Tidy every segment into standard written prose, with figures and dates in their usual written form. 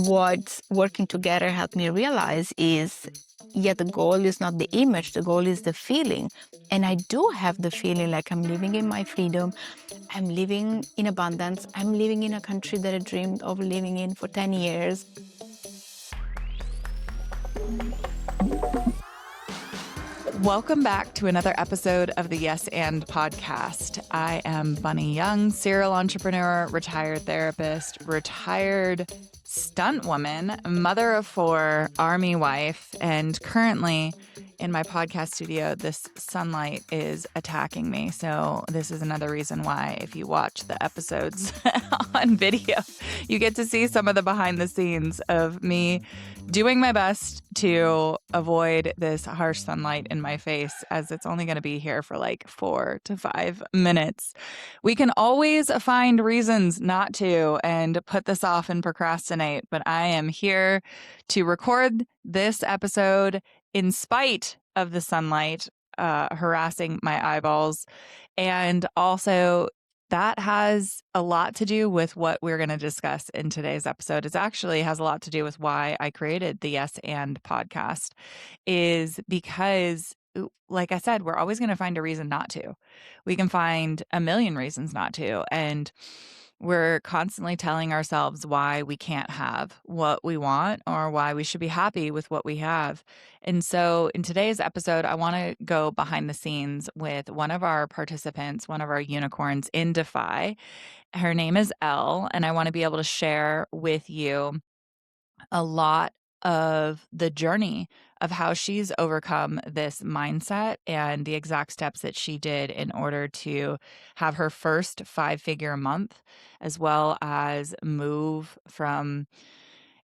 what working together helped me realize is, yeah, the goal is not the image, the goal is the feeling. And I do have the feeling like I'm living in my freedom, I'm living in abundance, I'm living in a country that I dreamed of living in for 10 years. Welcome back to another episode of the Yes and podcast. I am Bunny Young, serial entrepreneur, retired therapist, retired stunt woman, mother of 4, Army wife, and currently in my podcast studio, this sunlight is attacking me. So this is another reason why, if you watch the episodes on video, you get to see some of the behind the scenes of me doing my best to avoid this harsh sunlight in my face, as it's only going to be here for like 4 to 5 minutes. We can always find reasons not to and put this off and procrastinate, but I am here to record this episode in spite of the sunlight harassing my eyeballs. And also, that has a lot to do with what we're going to discuss in today's episode. It actually has a lot to do with why I created the Yes and podcast, is because, like I said, we're always going to find a reason not to. We can find a million reasons not to. And we're constantly telling ourselves why we can't have what we want or why we should be happy with what we have. And so in today's episode, I want to go behind the scenes with one of our participants, one of our unicorns in DEFY. Her name is Elle, and I want to be able to share with you a lot of the journey of how she's overcome this mindset and the exact steps that she did in order to have her first 5-figure month, as well as move from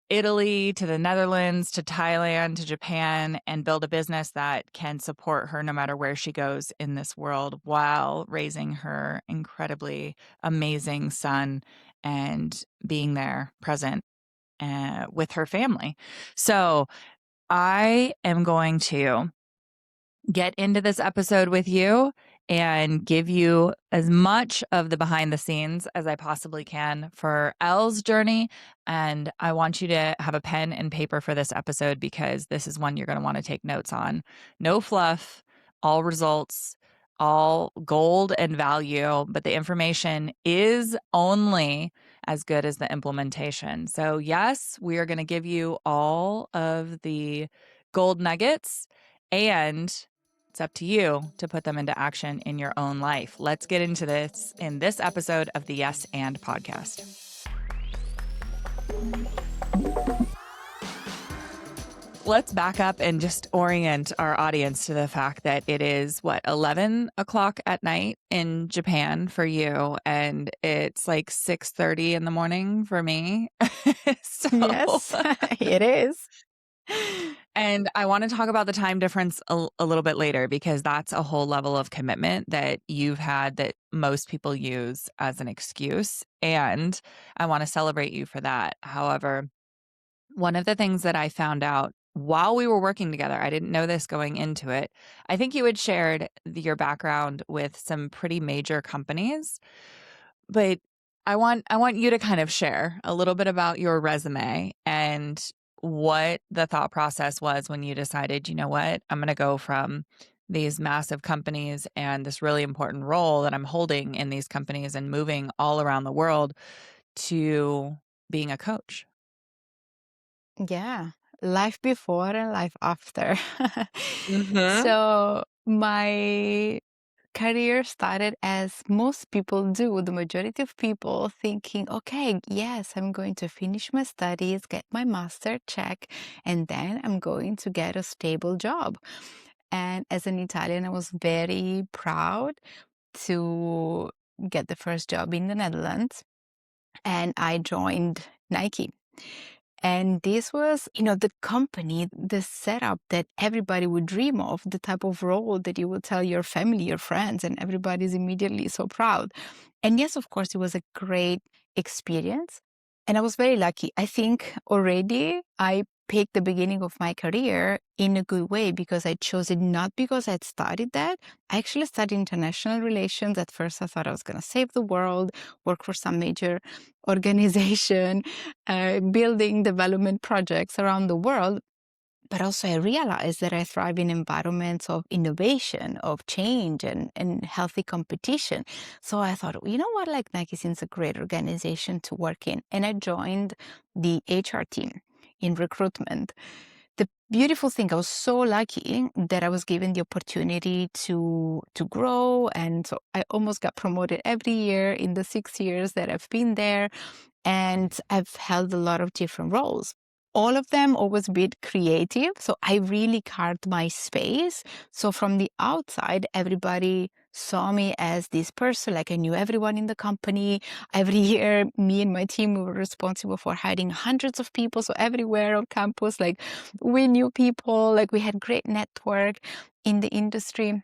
Italy to the Netherlands to Thailand to Japan and build a business that can support her no matter where she goes in this world, while raising her incredibly amazing son and being there present with her family. So I am going to get into this episode with you and give you as much of the behind the scenes as I possibly can for Elle's journey. And I want you to have a pen and paper for this episode, because this is one you're going to want to take notes on. No fluff, all results, all gold and value, but the information is only as good as the implementation. So yes, we are going to give you all of the gold nuggets, and it's up to you to put them into action in your own life. Let's get into this in this episode of the Yes and podcast. Let's back up and just orient our audience to the fact that it is 11 o'clock at night in Japan for you, and it's like 6:30 in the morning for me. So Yes, it is. And I want to talk about the time difference a little bit later, because that's a whole level of commitment that you've had that most people use as an excuse. And I want to celebrate you for that. However, one of the things that I found out while we were working together, I didn't know this going into it. I think you had shared your background with some pretty major companies, but I want you to kind of share a little bit about your resume and what the thought process was when you decided, you know what, I'm going to go from these massive companies and this really important role that I'm holding in these companies and moving all around the world to being a coach. Yeah, life before and life after. Mm-hmm. So my career started as most people do, the majority of people thinking, okay, yes, I'm going to finish my studies, get my master, check, and then I'm going to get a stable job. And as an Italian, I was very proud to get the first job in the Netherlands, and I joined Nike. And this was, the company, the setup that everybody would dream of, the type of role that you would tell your family, your friends, and everybody's immediately so proud. And yes, of course, it was a great experience. And I was very lucky. I think already I picked the beginning of my career in a good way because I chose it not because I'd studied that. I actually studied international relations. At first, I thought I was going to save the world, work for some major organization, building development projects around the world. But also, I realized that I thrive in environments of innovation, of change, and healthy competition. So I thought, you know what, like Nike seems a great organization to work in. And I joined the HR team in recruitment. The beautiful thing, I was so lucky that I was given the opportunity to grow. And so I almost got promoted every year in the 6 years that I've been there. And I've held a lot of different roles. All of them always bit creative. So I really carved my space. So from the outside, everybody saw me as this person. Like I knew everyone in the company. Every year, me and my team we were responsible for hiring hundreds of people. So everywhere on campus, like we knew people, like we had great network in the industry.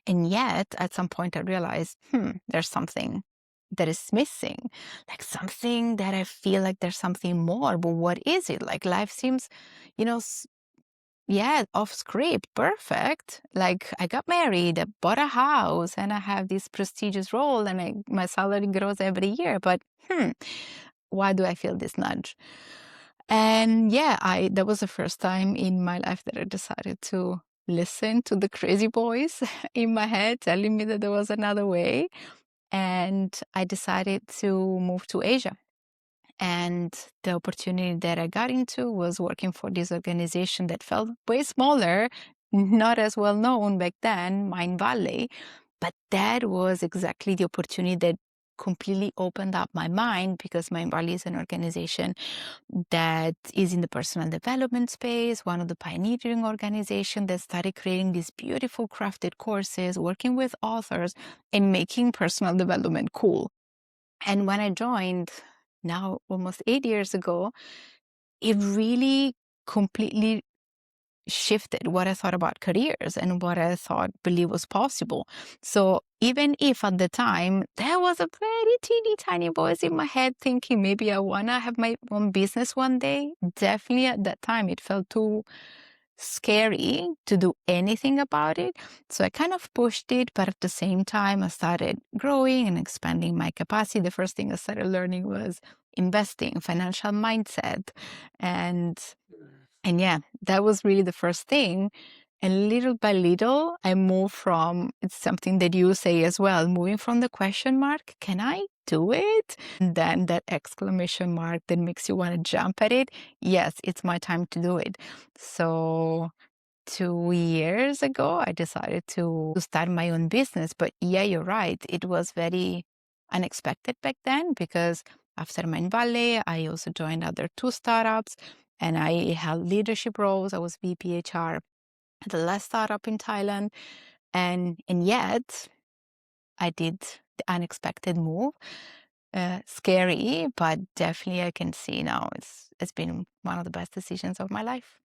And yet, at some point, I realized, there's something that is missing, like something that I feel like there's something more. But what is it? Like life seems, you know, yeah, off script, perfect. Like I got married, I bought a house, and I have this prestigious role, and my salary grows every year. But why do I feel this nudge? And yeah, that was the first time in my life that I decided to listen to the crazy voice in my head telling me that there was another way. And I decided to move to Asia. And the opportunity that I got into was working for this organization that felt way smaller, not as well known back then, Mindvalley. But that was exactly the opportunity that completely opened up my mind because Mindvalley is an organization that is in the personal development space, one of the pioneering organizations that started creating these beautiful crafted courses, working with authors, and making personal development cool. And when I joined, now almost 8 years ago, it really completely shifted what I thought about careers and what I believe was possible. So even if at the time there was a very teeny tiny voice in my head thinking maybe I wanna have my own business one day, definitely at that time it felt too scary to do anything about it. So I kind of pushed it, but at the same time I started growing and expanding my capacity. The first thing I started learning was investing, financial mindset, and and yeah, that was really the first thing. And little by little, I moved from, it's something that you say as well, moving from the question mark, can I do it? And then that exclamation mark that makes you want to jump at it. Yes, it's my time to do it. So 2 years ago, I decided to start my own business. But yeah, you're right. It was very unexpected back then because after Main Valley, I also joined other two startups and I held leadership roles. I was VP HR at the last startup in Thailand. And yet I did the unexpected move. Scary, but definitely I can see now it's been one of the best decisions of my life.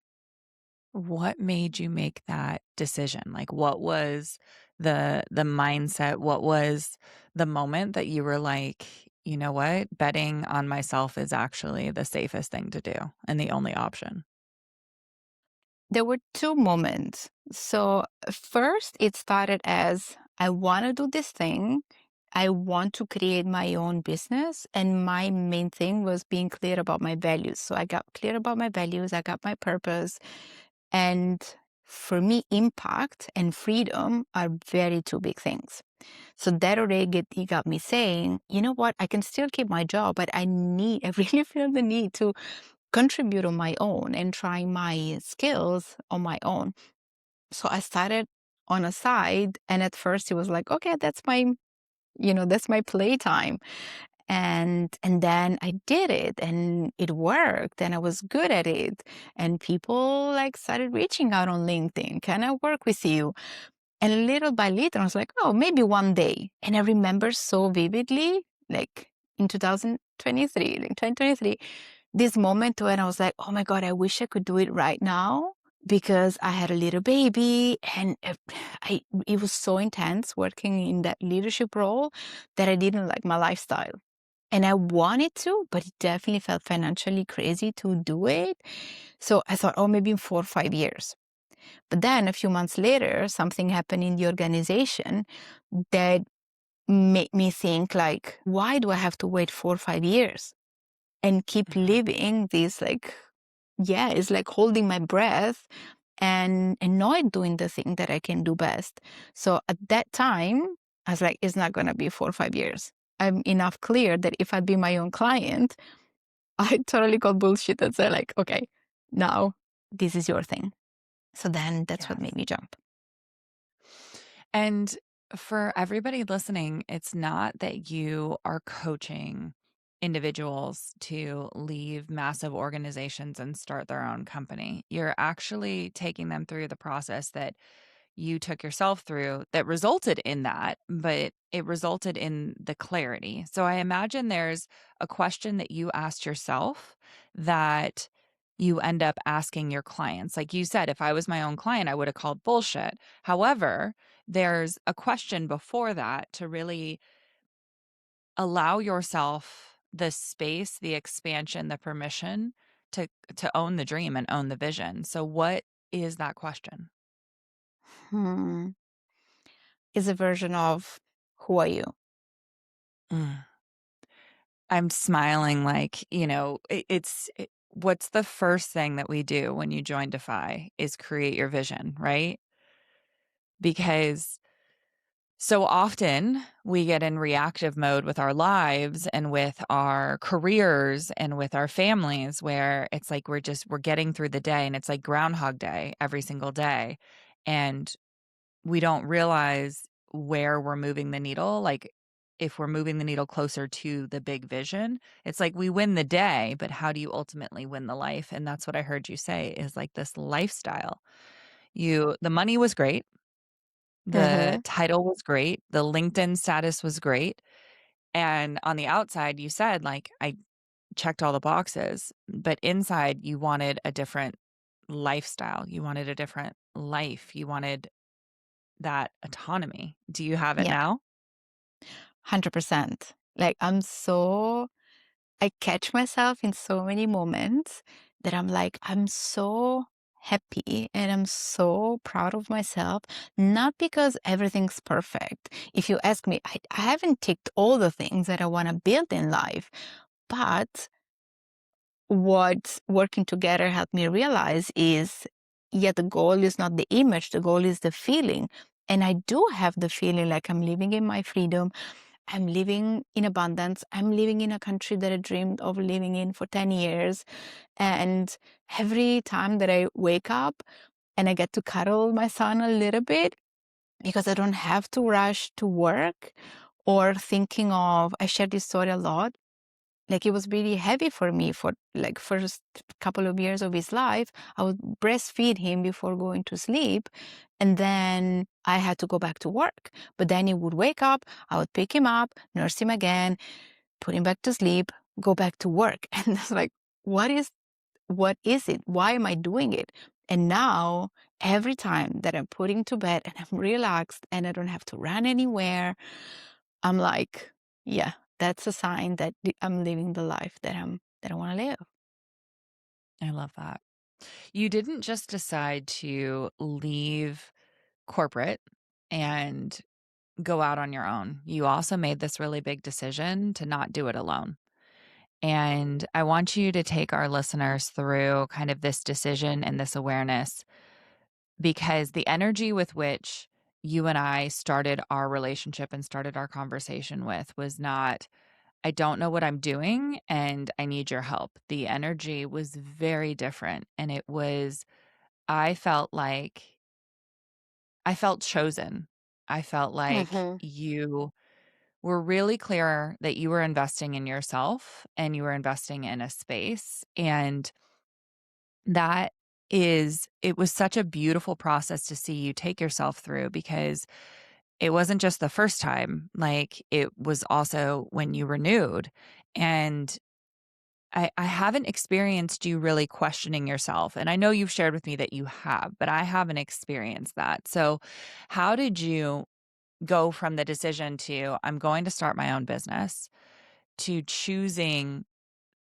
What made you make that decision? Like, what was the mindset? What was the moment that you were like, "You know what? Betting on myself is actually the safest thing to do and the only option." There were two moments. So first, it started as I want to do this thing. I want to create my own business. And my main thing was being clear about my values. So I got clear about my values. I got my purpose. And for me, impact and freedom are very two big things. So that already it got me saying, you know what, I can still keep my job, but I really feel the need to contribute on my own and try my skills on my own. So I started on a side, and at first it was like, okay, that's my playtime. And then I did it and it worked and I was good at it. And people like started reaching out on LinkedIn. Can I work with you? And little by little, I was like, oh, maybe one day. And I remember so vividly, like in 2023, like 2023, this moment when I was like, oh my God, I wish I could do it right now because I had a little baby and it was so intense working in that leadership role that I didn't like my lifestyle. And I wanted to, but it definitely felt financially crazy to do it. So I thought, oh, maybe in 4 or 5 years. But then a few months later, something happened in the organization that made me think like, why do I have to wait 4 or 5 years and keep Mhm. living this like, yeah, it's like holding my breath and not doing the thing that I can do best. So at that time, I was like, it's not gonna be 4 or 5 years. I'm enough clear that if I'd be my own client, I totally called bullshit and said like, okay, now this is your thing. So then that's what made Yes. me jump. And for everybody listening, it's not that you are coaching individuals to leave massive organizations and start their own company. You're actually taking them through the process that you took yourself through that resulted in that, but it resulted in the clarity. So I imagine there's a question that you asked yourself that you end up asking your clients. Like you said, if I was my own client, I would have called bullshit. However, there's a question before that to really allow yourself the space, the expansion, the permission to own the dream and own the vision. So what is that question? Hmm. Is a version of who are you? Mm. I'm smiling like, what's the first thing that we do when you join DeFi is create your vision, right? Because so often we get in reactive mode with our lives and with our careers and with our families where it's like we're getting through the day and it's like Groundhog Day every single day. And we don't realize where we're moving the needle. Like, if we're moving the needle closer to the big vision, it's like we win the day, but how do you ultimately win the life? And that's what I heard you say is like this lifestyle. The money was great. The Mm-hmm. title was great. The LinkedIn status was great. And on the outside, you said, like, I checked all the boxes, but inside, you wanted a different lifestyle. You wanted a different life. You wanted that autonomy. Do you have it Yeah, now? 100%. Like I catch myself in so many moments that I'm like, I'm so happy and I'm so proud of myself, not because everything's perfect. If you ask me, I haven't ticked all the things that I want to build in life, but what working together helped me realize is, yeah, the goal is not the image, the goal is the feeling. And I do have the feeling like I'm living in my freedom. I'm living in abundance. I'm living in a country that I dreamed of living in for 10 years. And every time that I wake up and I get to cuddle my son a little bit because I don't have to rush to work or thinking of, I share this story a lot. Like it was really heavy for me for like first couple of years of his life. I would breastfeed him before going to sleep, and then I had to go back to work. But then he would wake up, I would pick him up, nurse him again, put him back to sleep, go back to work. And it's like, what is it? Why am I doing it? And now every time that I'm putting to bed and I'm relaxed and I don't have to run anywhere, I'm like, yeah, that's a sign that I'm living the life that I want to live. I love that. You didn't just decide to leave corporate and go out on your own. You also made this really big decision to not do it alone. And I want you to take our listeners through kind of this decision and this awareness because the energy with which you and I started our relationship and started our conversation with was not, I don't know what I'm doing and I need your help. The energy was very different. And it was, I felt like, I felt chosen. I felt like Hmm. you were really clear that you were investing in yourself and you were investing in a space. And that it was such a beautiful process to see you take yourself through because it wasn't just the first time, like it was also when you renewed. And I haven't experienced you really questioning yourself. And I know you've shared with me that you have, but I haven't experienced that. So, how did you go from the decision to, I'm going to start my own business, to choosing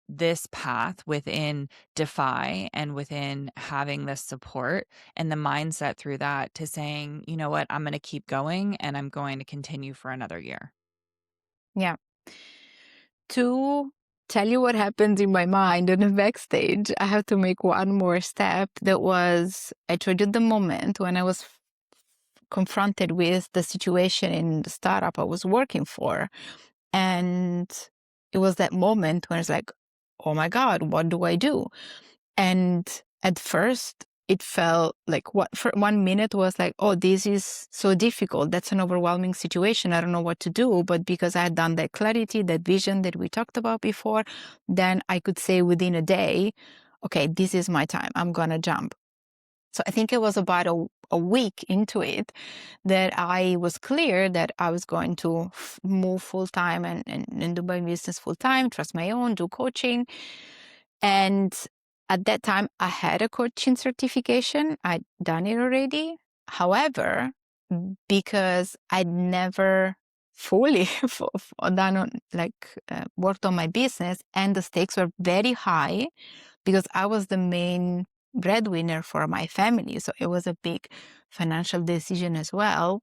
this path within DeFi and within having this support and the mindset through that to saying, you know what, I'm going to keep going and I'm going to continue for another year? Yeah. To tell you what happens in my mind on the backstage, I have to make one more step. That was, I told you the moment when I was confronted with the situation in the startup I was working for. And it was that moment when it's like, oh my God, what do I do? And at first, it felt like what for 1 minute was like, oh, this is so difficult. That's an overwhelming situation. I don't know what to do. But because I had done that clarity, that vision that we talked about before, then I could say within a day, okay, this is my time. I'm going to jump. So I think it was about a week into it that I was clear that I was going to move full time and do my business full time, trust my own, do coaching. And at that time, I had a coaching certification. I'd done it already. However, because I'd never fully done on worked on my business, and the stakes were very high because I was the main breadwinner for my family. So it was a big financial decision as well.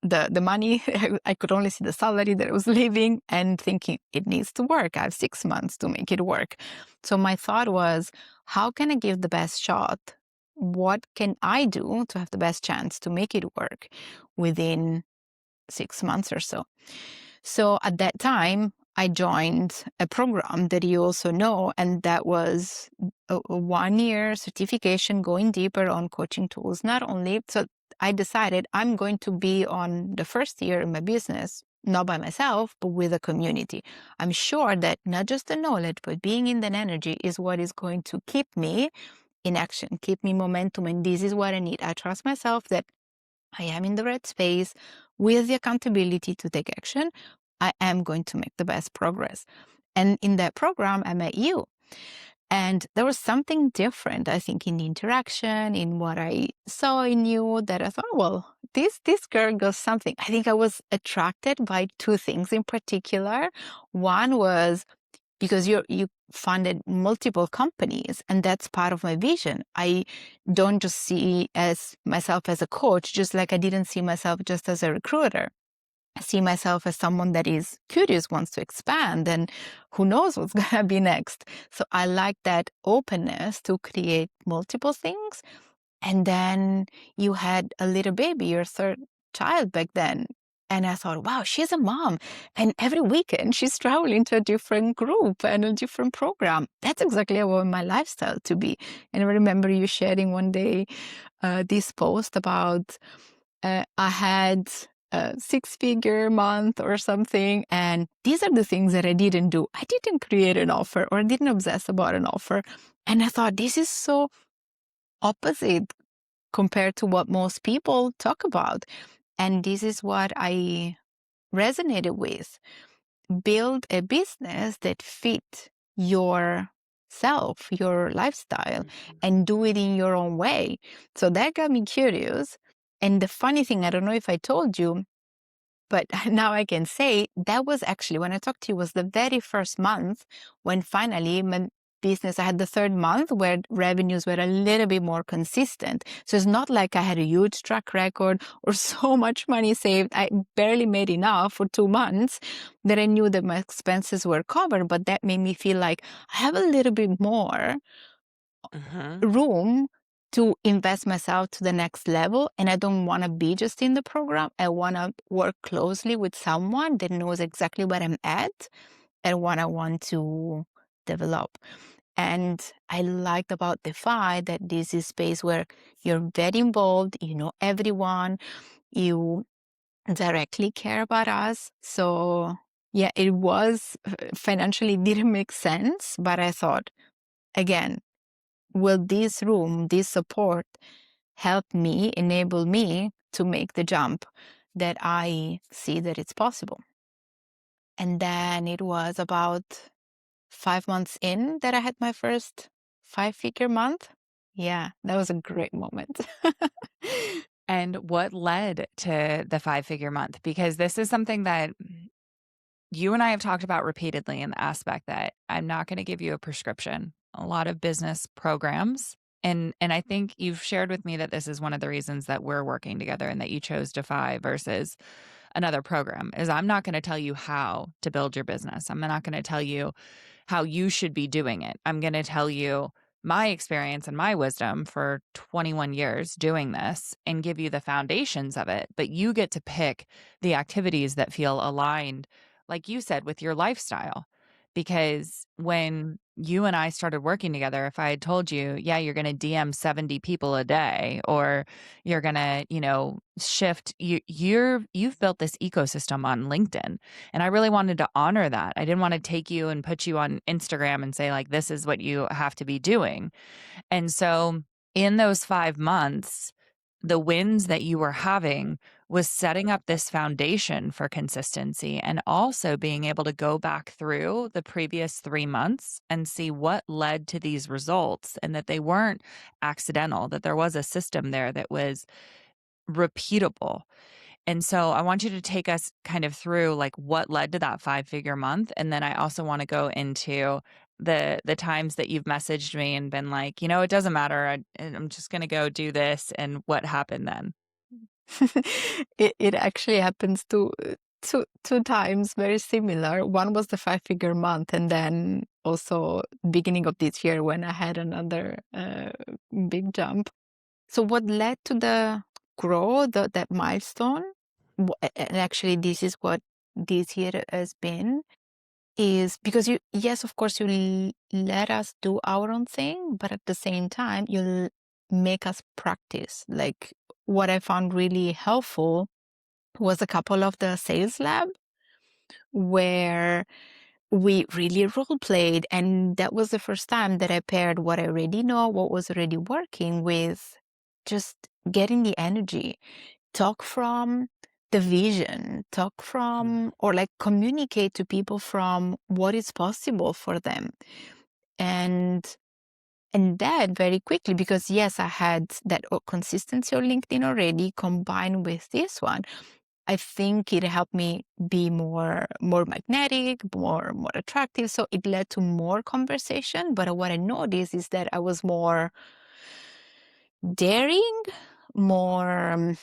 The money, I could only see the salary that I was leaving and thinking it needs to work. I have 6 months to make it work. So my thought was, how can I give the best shot? What can I do to have the best chance to make it work within 6 months or so? So at that time, I joined a program that you also know, and that was a 1 year certification going deeper on coaching tools. Not only, so I decided I'm going to be on the first year in my business, not by myself, but with a community. I'm sure that not just the knowledge, but being in that energy is what is going to keep me in action, keep me momentum. And this is what I need. I trust myself that I am in the right space with the accountability to take action. I am going to make the best progress. And in that program, I met you. And there was something different, I think, in the interaction, in what I saw in you, that I thought, well, this girl does something. I think I was attracted by two things in particular. One was because you funded multiple companies, and that's part of my vision. I don't just see as myself as a coach, just like I didn't see myself just as a recruiter. I see myself as someone that is curious, wants to expand, and who knows what's going to be next. So I like that openness to create multiple things. And then you had a little baby, your third child back then. And I thought, wow, she's a mom. And every weekend she's traveling to a different group and a different program. That's exactly what my lifestyle to be. And I remember you sharing one day this post about I had a 6-figure month or something. And these are the things that I didn't do. I didn't create an offer or didn't obsess about an offer. And I thought, this is so opposite compared to what most people talk about. And this is what I resonated with. Build a business that fit your self, your lifestyle, Mhm. and do it in your own way. So that got me curious. And the funny thing, I don't know if I told you, but now I can say that was actually when I talked to you was the very first month when finally my business, I had the third month where revenues were a little bit more consistent. So it's not like I had a huge track record or so much money saved. I barely made enough for 2 months that I knew that my expenses were covered, but that made me feel like I have a little bit more Mhm. room to invest myself to the next level. And I don't want to be just in the program. I want to work closely with someone that knows exactly where I'm at and what I want to develop. And I liked about DeFi that this is a space where you're very involved, you know everyone, you directly care about us. So yeah, it was financially didn't make sense, but I thought, again, will this room, this support help me, enable me to make the jump that I see that it's possible? And then it was about 5 months in that I had my first 5-figure month. Yeah, that was a great moment. And what led to the 5-figure month? Because this is something that you and I have talked about repeatedly in the aspect that I'm not going to give you a prescription. A lot of business programs, and I think you've shared with me that this is one of the reasons that we're working together and that you chose DeFi versus another program is I'm not going to tell you how to build your business. I'm not going to tell you how you should be doing it. I'm going to tell you my experience and my wisdom for 21 years doing this and give you the foundations of it. But you get to pick the activities that feel aligned, like you said, with your lifestyle. Because when you and I started working together, if I had told you, yeah, you're going to DM 70 people a day, or you're going to, shift, you've built this ecosystem on LinkedIn. And I really wanted to honor that. I didn't want to take you and put you on Instagram and say, like, this is what you have to be doing. And so in those 5 months, the wins that you were having was setting up this foundation for consistency and also being able to go back through the previous 3 months and see what led to these results and that they weren't accidental, that there was a system there that was repeatable. And so I want you to take us kind of through like what led to that 5-figure month. And then I also want to go into the times that you've messaged me and been like, it doesn't matter. I'm just going to go do this. And what happened then? It actually happens two times very similar. One was the 5-figure month, and then also beginning of this year when I had another big jump. So what led to the growth, that milestone, and actually this is what this year has been, is because yes, of course, you let us do our own thing, but at the same time, you make us practice. Like what I found really helpful was a couple of the sales lab where we really role played. And that was the first time that I paired what I already know, what was already working, with just getting the energy, talk from the vision, talk from, or like communicate to people from what is possible for them. And that very quickly, because yes, I had that consistency on LinkedIn already combined with this one. I think it helped me be more magnetic, more attractive. So it led to more conversation. But what I noticed is that I was more daring, more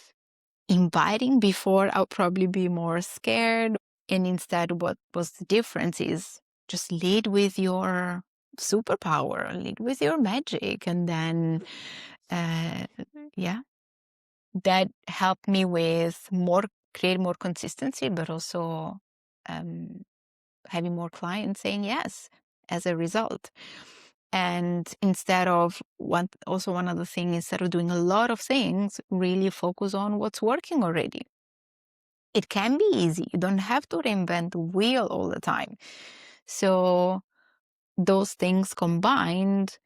inviting. Before, I would probably be more scared. And instead, what was the difference is just lead with your superpower, lead with your magic. And then, yeah, that helped me with create more consistency, but also having more clients saying yes as a result. And instead of one other thing, instead of doing a lot of things, really focus on what's working already. It can be easy. You don't have to reinvent the wheel all the time. So those things combined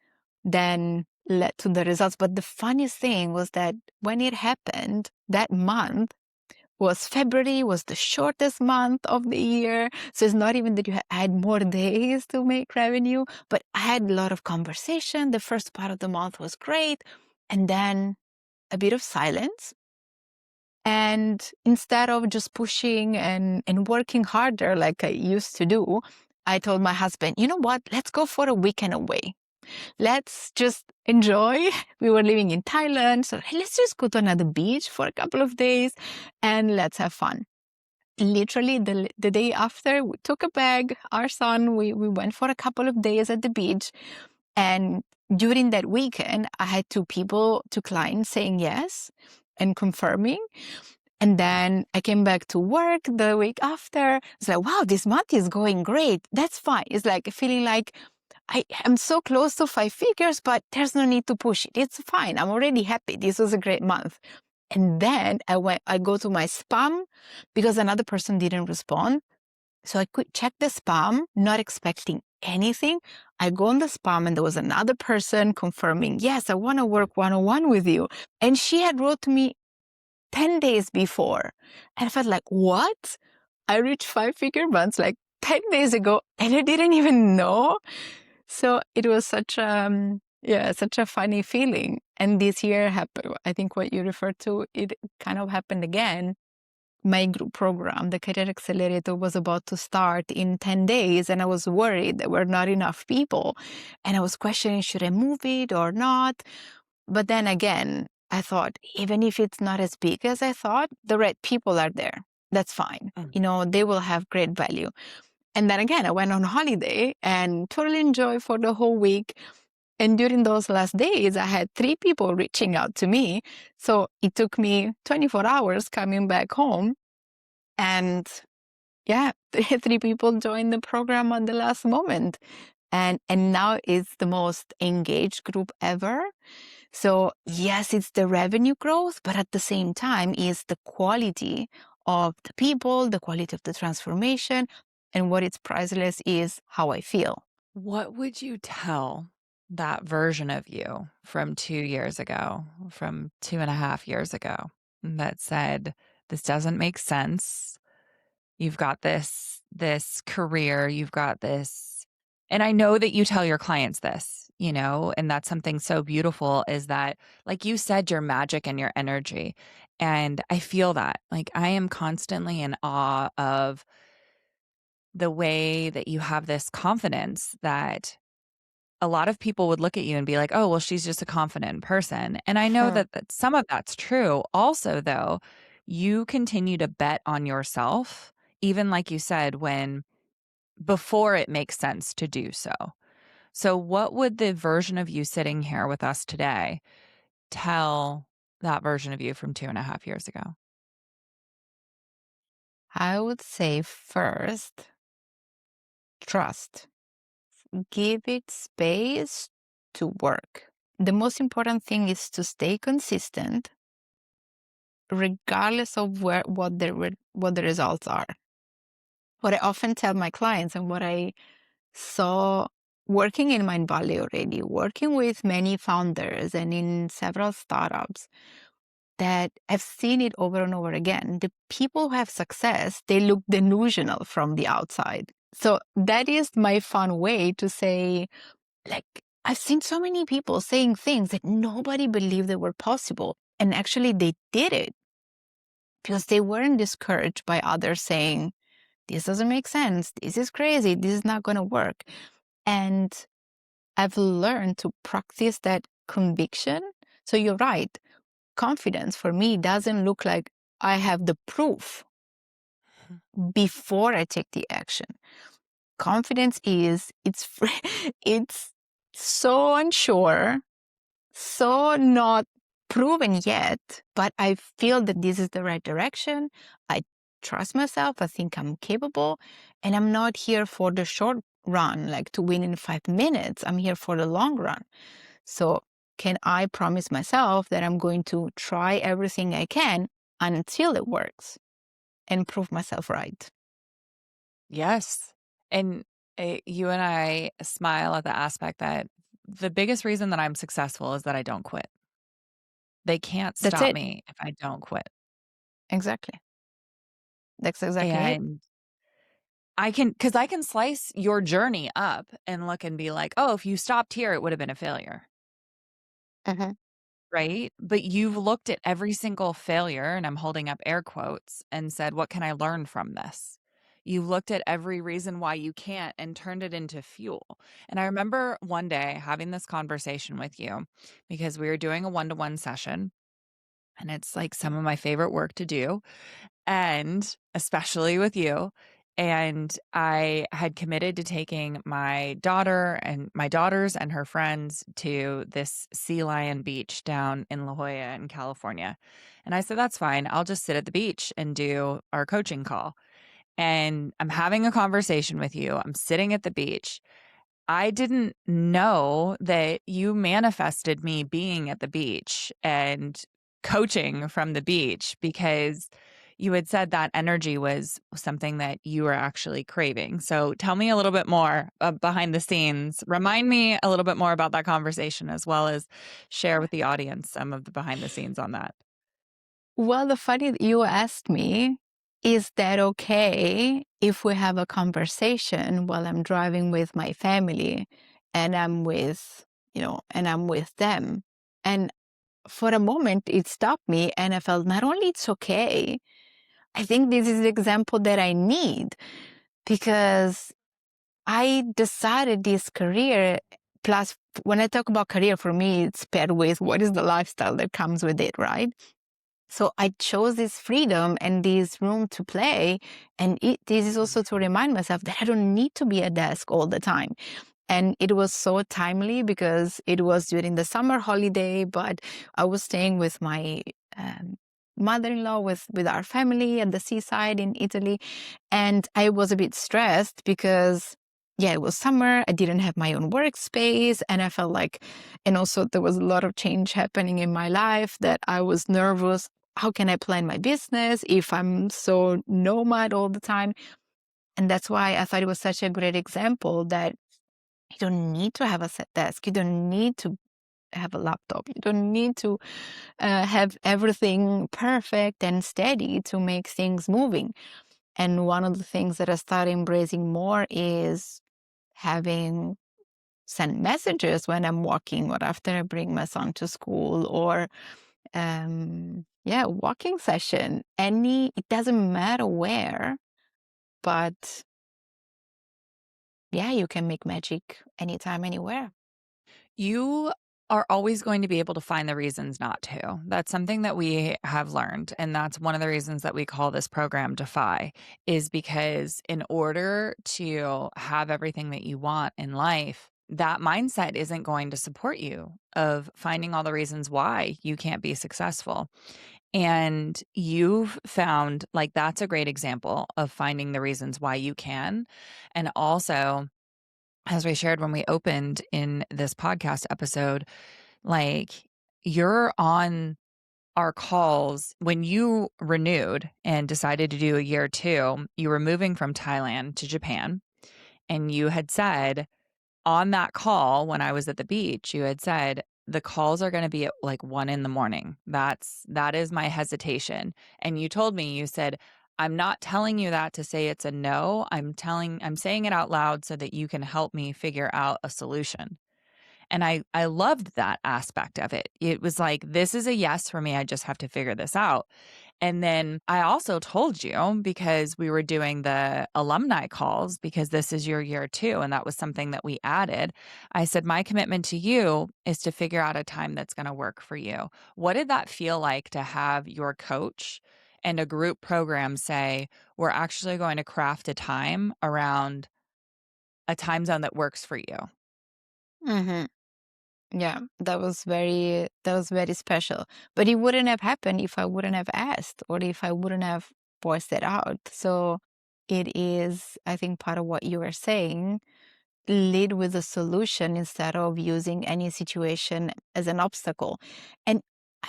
then led to the results. But the funniest thing was that when it happened, that month was February, was the shortest month of the year. So it's not even that you had more days to make revenue, but I had a lot of conversation. The first part of the month was great. And then a bit of silence. And instead of just pushing and working harder like I used to do, I told my husband, you know what? Let's go for a weekend away. Let's just enjoy. We were living in Thailand. So hey, let's just go to another beach for a couple of days and let's have fun. Literally the day after, we took a bag, our son, we went for a couple of days at the beach. And during that weekend, I had two clients saying yes and confirming. And then I came back to work the week after. It's like, wow, this month is going great. That's fine. It's like feeling like I am so close to 5 figures, but there's no need to push it. It's fine. I'm already happy. This was a great month. And then I go to my spam because another person didn't respond. So I could check the spam, not expecting anything. I go on the spam and there was another person confirming, yes, I want to work one-on-one with you. And she had wrote to me 10 days before. And I felt like, what? I reached 5-figure months like 10 days ago and I didn't even know. So it was such a funny feeling. And this year happened. I think what you referred to, it kind of happened again. my group program, the Career Accelerator, was about to start in 10 days, and I was worried there were not enough people. And I was questioning, should I move it or not? But then again, I thought, even if it's not as big as I thought, the right people are there. That's fine. Mm. They will have great value. And then again, I went on holiday and totally enjoyed for the whole week. And during those last days, I had 3 people reaching out to me. So it took me 24 hours coming back home. And yeah, 3 people joined the program at the last moment. And now it's the most engaged group ever. So yes, it's the revenue growth, but at the same time, it's the quality of the people, the quality of the transformation, and what it's priceless is how I feel. What would you tell that version of you from 2 years ago, from 2.5 years ago, that said, this doesn't make sense? You've got this career, you've got this, and I know that you tell your clients this, and that's something so beautiful is that, like you said, your magic and your energy. And I feel that. Like I am constantly in awe of the way that you have this confidence that a lot of people would look at you and be like, "Oh, well, she's just a confident person." And I know Hmm. that some of that's true. Also, though, you continue to bet on yourself, even like you said, when before it makes sense to do so. So, what would the version of you sitting here with us today tell that version of you from 2.5 years ago? I would say first, trust. Give it space to work. The most important thing is to stay consistent regardless of what the results are. What I often tell my clients and what I saw working in Mindvalley already, working with many founders and in several startups, that I've seen it over and over again. The people who have success, they look delusional from the outside. So that is my fun way to say, like, I've seen so many people saying things that nobody believed that were possible. And actually, they did it because they weren't discouraged by others saying, this doesn't make sense. This is crazy. This is not going to work. And I've learned to practice that conviction. So you're right. Confidence for me doesn't look like I have the proof before I take the action. Confidence is it's so unsure, so not proven yet, but I feel that this is the right direction. I trust myself. I think I'm capable, and I'm not here for the short run, like to win in 5 minutes. I'm here for the long run. So, can I promise myself that I'm going to try everything I can until it works and prove myself right? Yes. And you and I smile at the aspect that the biggest reason that I'm successful is that I don't quit. They can't That's stop it. me if I don't quit. Exactly. That's exactly it. And because I can slice your journey up and look and be like, oh, if you stopped here, it would have been a failure. Mhm. Right? But you've looked at every single failure, and I'm holding up air quotes, and said, what can I learn from this? You've looked at every reason why you can't and turned it into fuel. And I remember one day having this conversation with you because we were doing a one-to-one session, and it's like some of my favorite work to do, and especially with you. And I had committed to taking my daughter and my daughters and her friends to this Sea Lion beach down in La Jolla in California. And I said, that's fine. I'll just sit at the beach and do our coaching call. And I'm having a conversation with you. I'm sitting at the beach. I didn't know that you manifested me being at the beach and coaching from the beach because you had said that energy was something that you were actually craving. So tell me a little bit more behind the scenes. Remind me a little bit more about that conversation as well as share with the audience some of the behind the scenes on that. Well, the funny that you asked me, is that okay if we have a conversation while I'm driving with my family and I'm with them? And for a moment, it stopped me, and I felt not only it's okay, I think this is the example that I need, because I decided this career. Plus, when I talk about career, for me, it's paired with what is the lifestyle that comes with it, right? So I chose this freedom and this room to play. And this is also to remind myself that I don't need to be at desk all the time. And it was so timely because it was during the summer holiday, but I was staying with my mother-in-law, with our family at the seaside in Italy. And I was a bit stressed because, yeah, it was summer. I didn't have my own workspace. And I felt like, and also there was a lot of change happening in my life that I was nervous. How can I plan my business if I'm so nomad all the time? And that's why I thought it was such a great example that you don't need to have a set desk. You don't need to have a laptop. You don't need to have everything perfect and steady to make things moving. And one of the things that I started embracing more is having send messages when I'm walking or after I bring my son to school, or walking session. It doesn't matter where, but yeah, you can make magic anytime, anywhere. You are always going to be able to find the reasons not to. That's something that we have learned. And that's one of the reasons that we call this program DEFY, is because in order to have everything that you want in life, that mindset isn't going to support you of finding all the reasons why you can't be successful. And you've found like that's a great example of finding the reasons why you can. And also, as we shared when we opened in this podcast episode, like you're on our calls when you renewed and decided to do a year two, you were moving from Thailand to Japan. And you had said on that call when I was at the beach, you had said, the calls are going to be at like 1 a.m. That is my hesitation. And you told me, you said, I'm not telling you that to say it's a no. I'm saying it out loud so that you can help me figure out a solution. And I loved that aspect of it. It was like, this is a yes for me. I just have to figure this out. And then I also told you, because we were doing the alumni calls, because this is your year two, and that was something that we added. I said, my commitment to you is to figure out a time that's going to work for you. What did that feel like to have your coach and a group program say, we're actually going to craft a time around a time zone that works for you? Hmm. Yeah, that was very special. But it wouldn't have happened if I wouldn't have asked or if I wouldn't have voiced it out. So it is, I think, part of what you were saying, lead with a solution instead of using any situation as an obstacle. And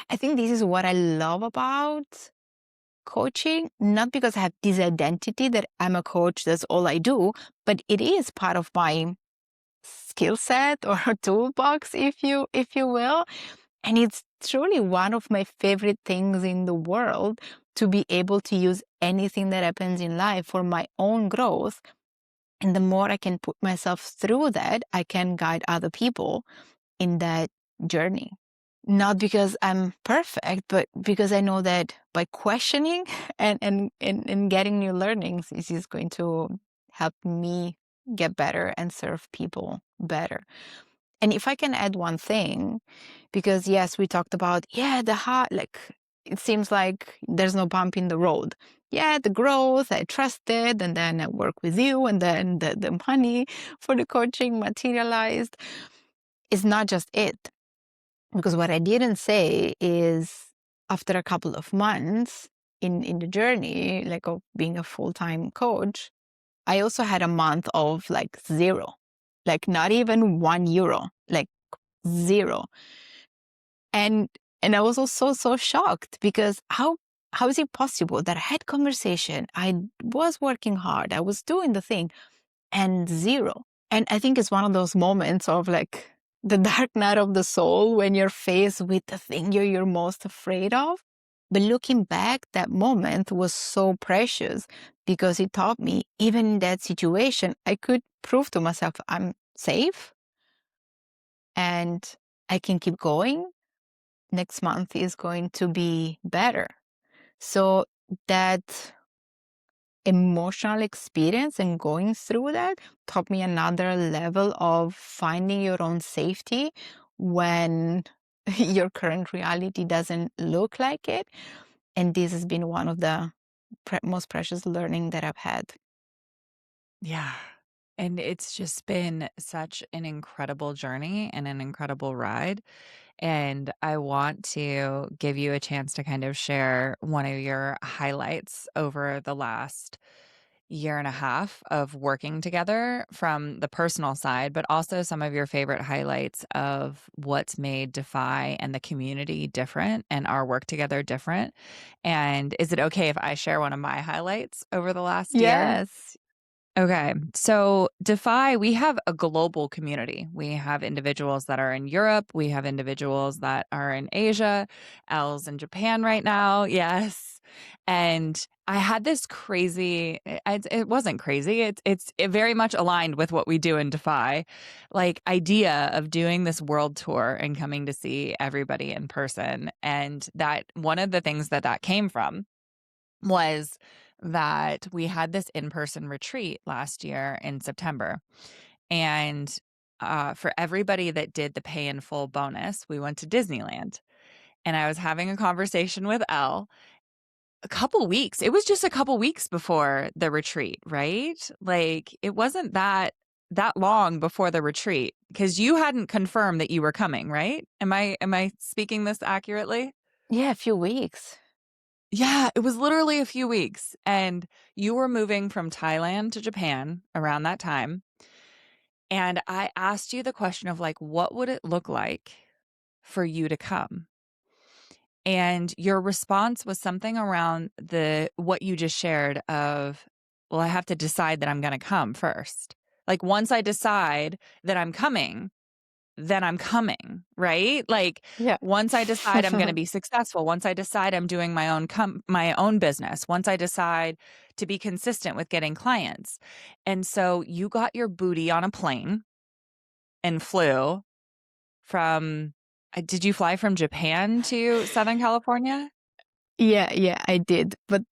I think this is what I love about coaching, not because I have this identity that I'm a coach, that's all I do, but it is part of my skill set or toolbox, if you will. And it's truly one of my favorite things in the world, to be able to use anything that happens in life for my own growth. And the more I can put myself through that, I can guide other people in that journey. Not because I'm perfect, but because I know that by questioning and getting new learnings, this is going to help me get better and serve people better. And if I can add one thing, because yes, we talked about, the heart, like it seems like there's no bump in the road. Yeah, the growth, I trusted, and then I work with you, and then the money for the coaching materialized. It's not just it. Because what I didn't say is, after a couple of months in the journey, like of being a full-time coach, I also had a month of like zero, like not even €1, like zero. And I was also so shocked, because how is it possible that I had conversation, I was working hard, I was doing the thing, and zero? And I think it's one of those moments of like the dark night of the soul, when you're faced with the thing you're most afraid of. But looking back, that moment was so precious, because it taught me, even in that situation, I could prove to myself I'm safe and I can keep going. Next month is going to be better. So that emotional experience and going through that taught me another level of finding your own safety when your current reality doesn't look like it. And this has been one of the most precious learning that I've had. Yeah. And it's just been such an incredible journey and an incredible ride. And I want to give you a chance to kind of share one of your highlights over the last year and a half of working together from the personal side, but also some of your favorite highlights of what's made DeFi and the community different and our work together different. And is it okay if I share one of my highlights over the last year? Yes. Okay. So DeFi, we have a global community. We have individuals that are in Europe. We have individuals that are in Asia. Elle's in Japan right now. Yes. And I had this crazy, it wasn't crazy. It very much aligned with what we do in DeFi, like idea of doing this world tour and coming to see everybody in person. And that one of the things that came from was that we had this in-person retreat last year in September. And for everybody that did the pay in full bonus, we went to Disneyland. And I was having a conversation with Elle a couple weeks. It was just a couple weeks before the retreat, right? Like it wasn't that long before the retreat because you hadn't confirmed that you were coming, right? Am I speaking this accurately? Yeah, a few weeks. Yeah, it was literally a few weeks, and you were moving from Thailand to Japan around that time, and I asked you the question of, like, what would it look like for you to come? And your response was something around the what you just shared of, "Well, I have to decide that I'm gonna come first." Like, once I decide that I'm coming, then I'm coming, right? Like Yeah. once I decide I'm going to be successful, once I decide I'm doing my own business, once I decide to be consistent with getting clients. And so you got your booty on a plane and flew from did you fly from Japan to Southern California? Yeah, yeah, I did. But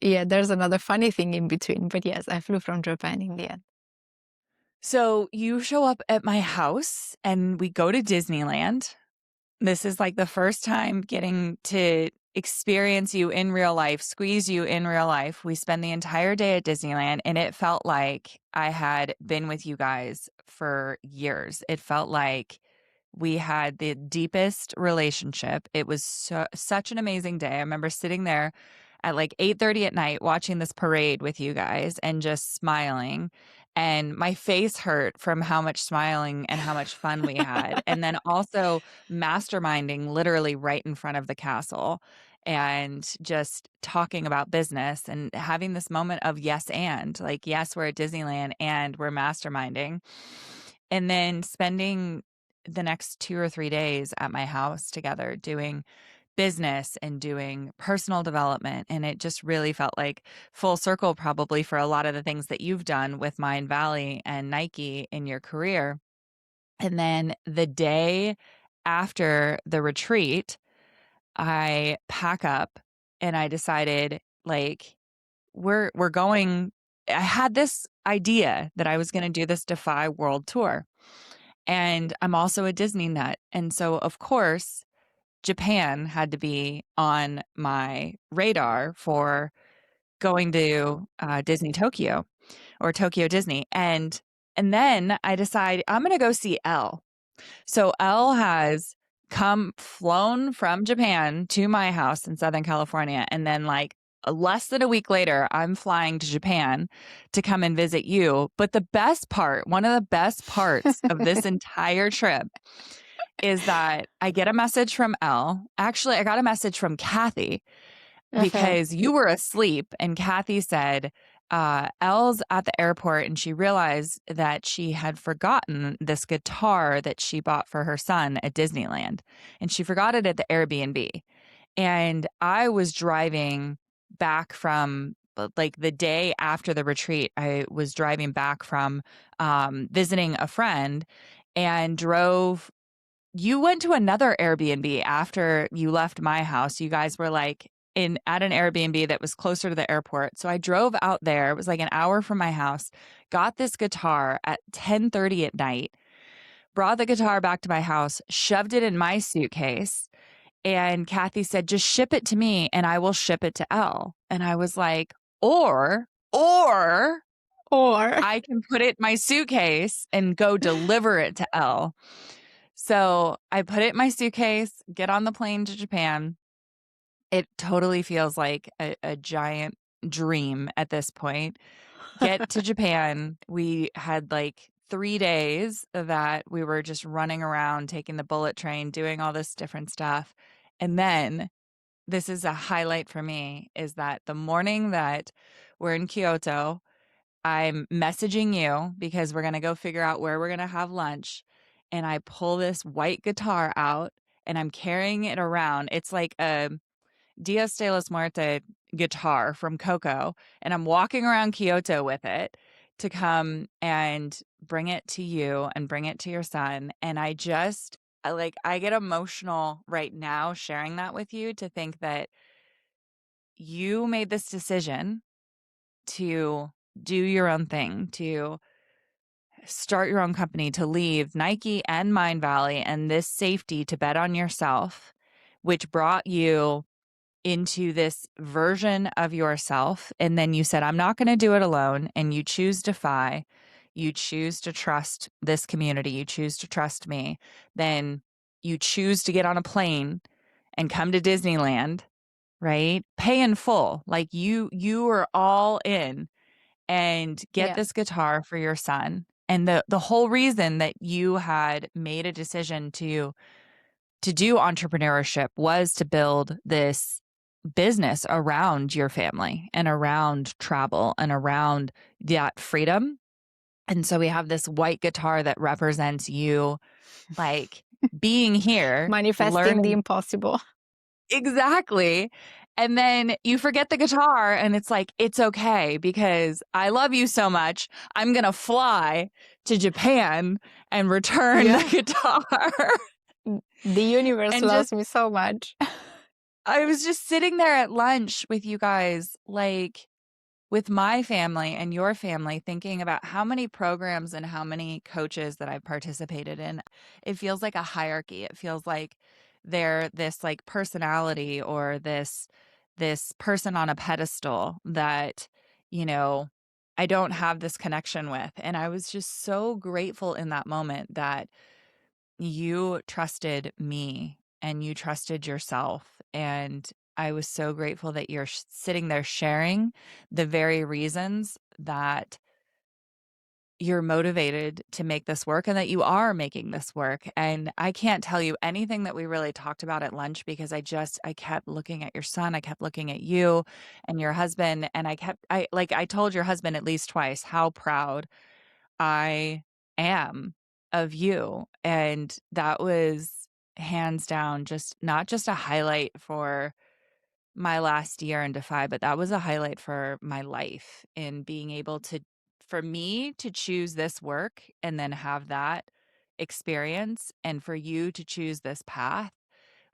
yeah, there's another funny thing in between. But yes, I flew from Japan in the end. So you show up at my house and we go to Disneyland. This is like the first time getting to experience you in real life, squeeze you in real life. We spend the entire day at Disneyland, and it felt like I had been with you guys for years. It felt like we had the deepest relationship. It was such an amazing day. I remember sitting there at like 8:30 at night watching this parade with you guys and just smiling. And my face hurt from how much smiling and how much fun we had. And then also masterminding literally right in front of the castle and just talking about business and having this moment of yes and like yes we're at Disneyland and we're masterminding and then spending the next 2 or 3 days at my house together doing business and doing personal development. And it just really felt like full circle, probably for a lot of the things that you've done with Mindvalley and Nike in your career. And then the day after the retreat, I pack up and I decided like we're going I had this idea that I was going to do this Defy World Tour. And I'm also a Disney nut. And so of course Japan had to be on my radar for going to, Disney Tokyo or Tokyo Disney, and then I decide I'm gonna go see Elle. So Elle has flown from Japan to my house in Southern California, and then, like, less than a week later, I'm flying to Japan to come and visit you, but the best part, one of the best parts of this entire trip is that I get a message from Elle. Actually, I got a message from Kathy Uh-huh. because you were asleep, and Kathy said, Elle's at the airport and she realized that she had forgotten this guitar that she bought for her son at Disneyland, and she forgot it at the Airbnb. And I was driving back from like the day after the retreat, I was driving back from visiting a friend and drove you went to another Airbnb after you left my house. You guys were, like, at an Airbnb that was closer to the airport. So I drove out there. It was like an hour from my house. Got this guitar at 10:30 at night. Brought the guitar back to my house, shoved it in my suitcase, and Kathy said, "Just ship it to me and I will ship it to Elle." And I was like, or Or I can put it in my suitcase and go deliver it to Elle. So I put it in my suitcase, get on the plane to Japan. It totally feels like a giant dream at this point. Get to Japan. We had like 3 days that we were just running around, taking the bullet train, doing all this different stuff. And then this is a highlight for me, is that the morning that we're in Kyoto, I'm messaging you because we're gonna go figure out where we're gonna have lunch, and I pull this white guitar out, and I'm carrying it around. It's like a Dias de los Muertos guitar from Coco, and I'm walking around Kyoto with it to come and bring it to you and bring it to your son, and I get emotional right now sharing that with you, to think that you made this decision to do your own thing, to start your own company, to leave Nike and Mindvalley and this safety to bet on yourself, which brought you into this version of yourself. And then you said, I'm not going to do it alone. And you choose DEFY. You choose to trust this community. You choose to trust me. Then you choose to get on a plane and come to Disneyland, right? Pay in full. Like you are all in, and get yeah, this guitar for your son. And the whole reason that you had made a decision to do entrepreneurship was to build this business around your family and around travel and around that freedom. And so we have this white guitar that represents you, like, being here, manifesting the learning. impossible. Exactly. And then you forget the guitar, and it's like, it's okay because I love you so much. I'm going to fly to Japan and return the Yeah. guitar. The universe And just, loves me so much. I was just sitting there at lunch with you guys, like, with my family and your family, thinking about how many programs and how many coaches that I've participated in. It feels like a hierarchy. It feels like they're this like personality, or this person on a pedestal that, you know, I don't have this connection with. And I was just so grateful in that moment that you trusted me and you trusted yourself. And I was so grateful that you're sitting there sharing the very reasons that you're motivated to make this work and that you are making this work. And I can't tell you anything that we really talked about at lunch, because I kept looking at your son. I kept looking at you and your husband. And I told your husband at least twice how proud I am of you. And that was hands down just not just a highlight for my last year in DeFi, but that was a highlight for my life, in being able to, for me to choose this work and then have that experience, and for you to choose this path.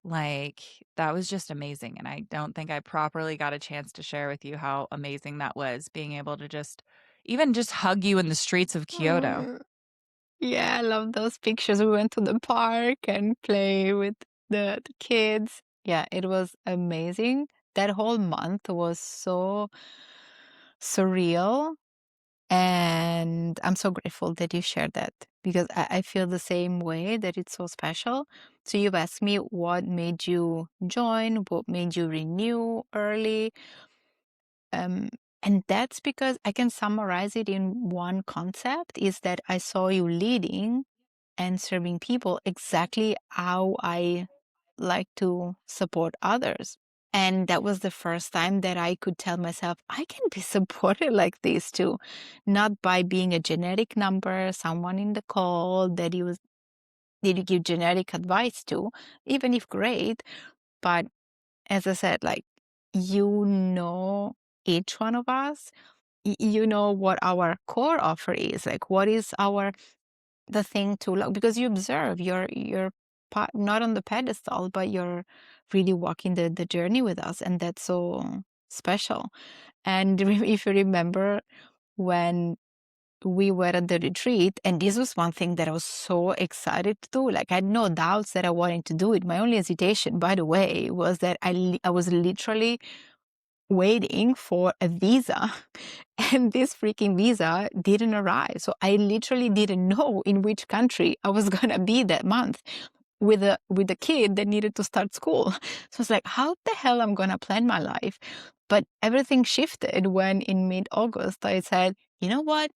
Like, that was just amazing. And I don't think I properly got a chance to share with you how amazing that was, being able to just even just hug you in the streets of Kyoto. Mm, yeah, I love those pictures. We went to the park and play with the kids. Yeah, it was amazing. That whole month was so surreal. And I'm so grateful that you shared that, because I feel the same way, that it's so special. So you've asked me what made you join, what made you renew early. Um, and that's because I can summarize it in one concept, is that I saw you leading and serving people exactly how I like to support others. And that was the first time that I could tell myself, I can be supported like this too. Not by being a generic number, someone in the call that you give generic advice to, even if great. But as I said, like, you know each one of us, you know what our core offer is, like what is the thing to look, because you observe your not on the pedestal, but you're really walking the journey with us, and that's so special. And if you remember when we were at the retreat, and this was one thing that I was so excited to do. Like, I had no doubts that I wanted to do it. My only hesitation, by the way, was that I was literally waiting for a visa, and this freaking visa didn't arrive. So I literally didn't know in which country I was gonna be that month with a kid that needed to start school. So it's like, how the hell I'm gonna plan my life? But everything shifted when in mid-August I said, you know what?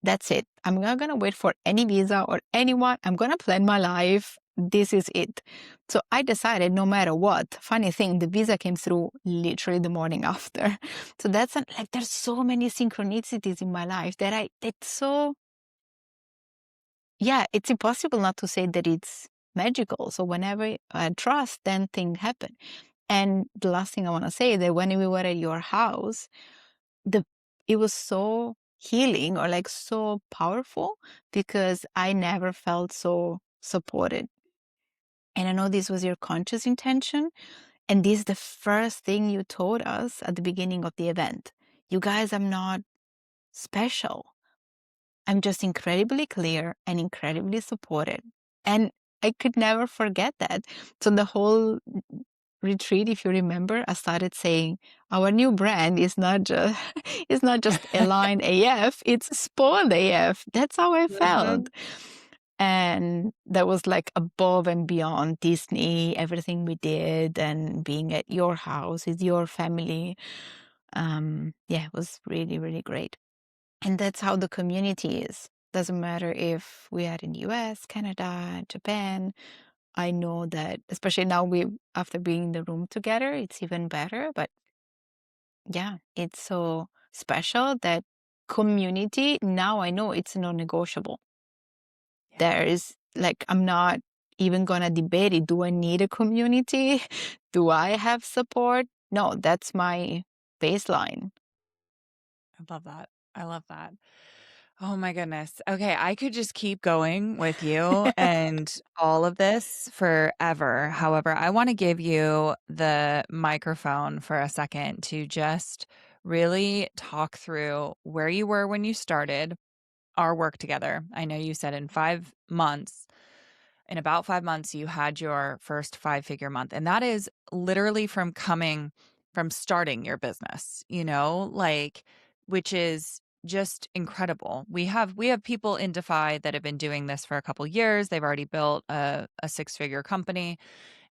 That's it. I'm not gonna wait for any visa or anyone. I'm gonna plan my life. This is it. So I decided no matter what. Funny thing, the visa came through literally the morning after. So that's like, there's so many synchronicities in my life that it's so, yeah, it's impossible not to say that it's magical. So whenever I trust, then things happen. And the last thing I want to say, that when we were at your house, the it was so healing, or like so powerful, because I never felt so supported. And I know this was your conscious intention, and this is the first thing you told us at the beginning of the event. You guys, I'm not special. I'm just incredibly clear and incredibly supported. And I could never forget that. So the whole retreat, if you remember, I started saying our new brand is not just it's not just aligned AF, it's spoiled AF. That's how I felt. Mhm. And that was like above and beyond Disney, everything we did, and being at your house with your family. Yeah, it was really, really great. And that's how the community is. Doesn't matter if we are in US, Canada, Japan. I know that, especially now, we after being in the room together, it's even better. But yeah, it's so special that community, now I know it's non-negotiable. Yeah. There is, like, I'm not even gonna debate it. Do I need a community? Do I have support? No, that's my baseline. I love that. I love that. Oh my goodness. Okay, I could just keep going with you and all of this forever. However, I want to give you the microphone for a second to just really talk through where you were when you started our work together. I know you said in about 5 months, you had your first five-figure month. And that is literally from starting your business, like, which is just incredible. We have people in DeFi that have been doing this for a couple years. They've already built a six-figure company.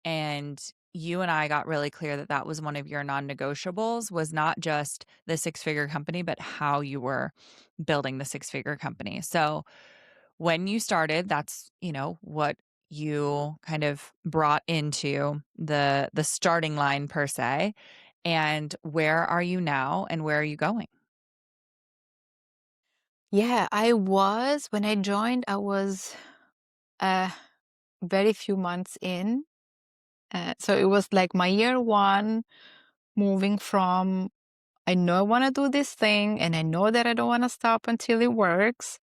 And you and I got really clear that that was one of your non-negotiables, was not just the six-figure company, but how you were building the six-figure company. So when you started, that's, what you kind of brought into the starting line per se. And where are you now and where are you going? Yeah, when I joined, I was uh, very few months in. So it was like my year one, moving from, I know I want to do this thing, and I know that I don't want to stop until it works,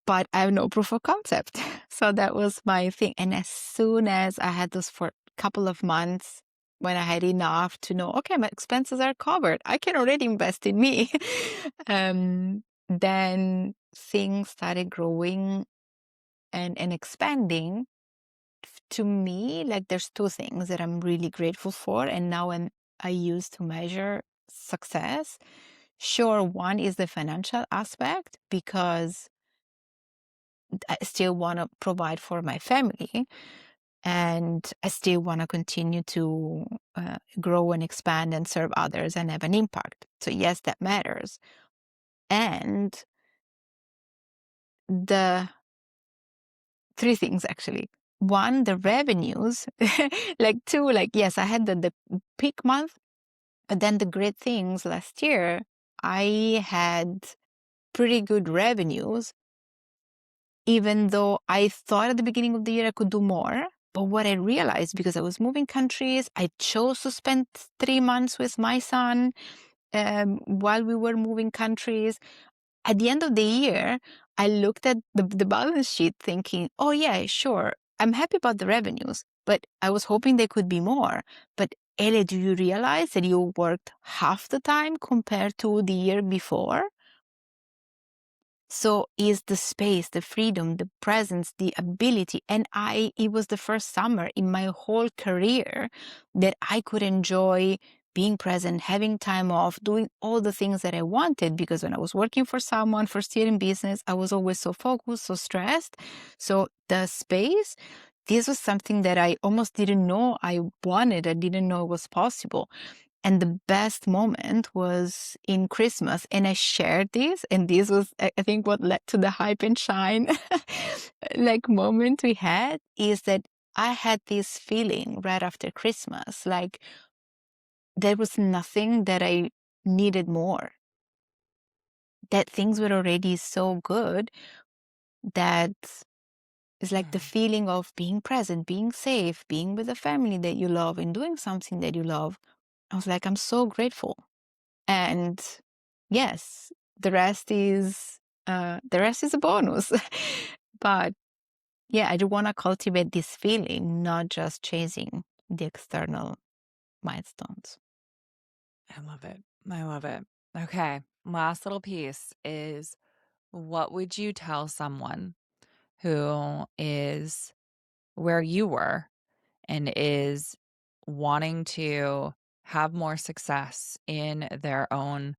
but I have no proof of concept. So that was my thing. And as soon as I had this for a couple of months, when I had enough to know, okay, my expenses are covered, I can already invest in me. Then things started growing and expanding. To me, like, there's two things that I'm really grateful for, and now I use to measure success. Sure, one is the financial aspect, because I still want to provide for my family, and I still want to continue to grow and expand and serve others and have an impact. So yes, that matters. And the three things, actually. One, the revenues. Like, two, like, yes, I had the peak month, but then the great things last year, I had pretty good revenues, even though I thought at the beginning of the year I could do more. But what I realized, because I was moving countries, I chose to spend 3 months with my son while we were moving countries. At the end of the year, I looked at the balance sheet thinking, oh, yeah, sure, I'm happy about the revenues, but I was hoping they could be more. But Elle, do you realize that you worked half the time compared to the year before? So is the space, the freedom, the presence, the ability. And it was the first summer in my whole career that I could enjoy being present, having time off, doing all the things that I wanted. Because when I was working for someone, first year in business, I was always so focused, so stressed. So the space, this was something that I almost didn't know I wanted. I didn't know it was possible. And the best moment was in Christmas. And I shared this, and this was, I think, what led to the hype and shine like moment we had is that I had this feeling right after Christmas, like there was nothing that I needed more, that things were already so good that it's like the Mhm. feeling of being present, being safe, being with the family that you love and doing something that you love. I was like, I'm so grateful. And yes, the rest is a bonus. But yeah, I do want to cultivate this feeling, not just chasing the external milestones. I love it. I love it. Okay. Last little piece is, what would you tell someone who is where you were and is wanting to have more success in their own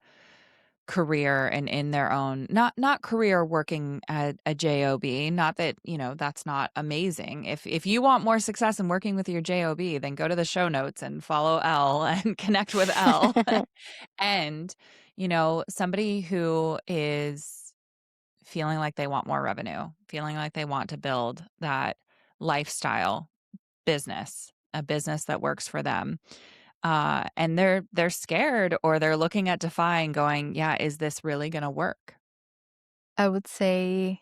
career and in their own, not career working at a job, not that, that's not amazing. If you want more success in working with your job, then go to the show notes and follow Elle and connect with Elle. And somebody who is feeling like they want more revenue, feeling like they want to build that lifestyle business, a business that works for them. And they're scared, or they're looking at DeFi and going, yeah, is this really going to work? I would say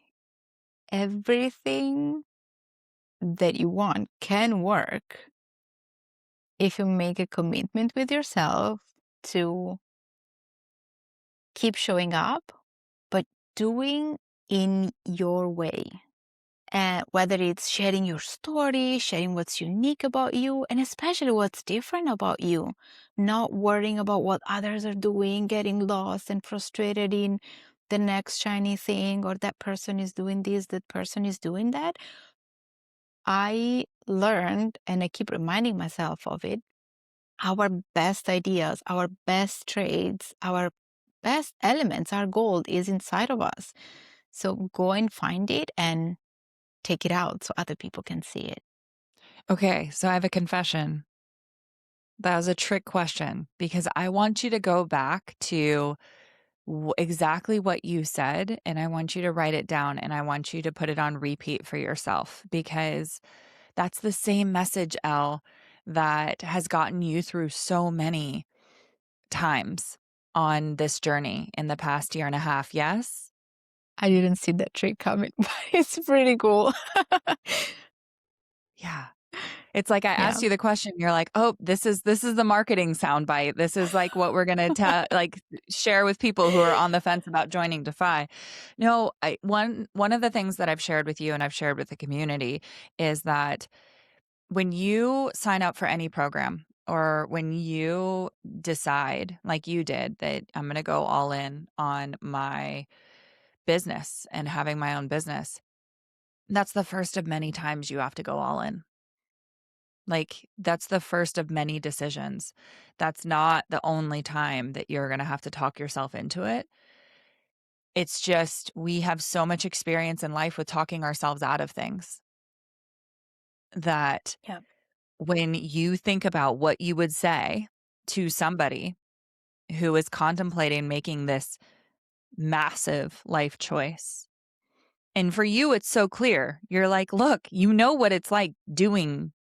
everything that you want can work if you make a commitment with yourself to keep showing up, but doing in your way. And whether it's sharing your story, sharing what's unique about you, and especially what's different about you, not worrying about what others are doing, getting lost and frustrated in the next shiny thing, or that person is doing this, that person is doing that. I learned, and I keep reminding myself of it, our best ideas, our best trades, our best elements, our gold is inside of us. So go and find it and take it out so other people can see it. Okay, so I have a confession. That was a trick question because I want you to go back to exactly what you said, and I want you to write it down, and I want you to put it on repeat for yourself, because that's the same message, Elle, that has gotten you through so many times on this journey in the past year and a half. Yes? I didn't see that trick coming, but it's pretty cool. Yeah. It's like I Yeah. asked you the question, you're like, "Oh, this is the marketing soundbite. This is like what we're gonna share with people who are on the fence about joining DeFi." No, one of the things that I've shared with you and I've shared with the community is that when you sign up for any program, or when you decide, like you did, that I'm gonna go all in on my business and having my own business, that's the first of many times you have to go all in. Like, that's the first of many decisions. That's not the only time that you're gonna have to talk yourself into it. It's just we have so much experience in life with talking ourselves out of things that Yeah. when you think about what you would say to somebody who is contemplating making this massive life choice. And for you, it's so clear. You're like, look, you know what it's like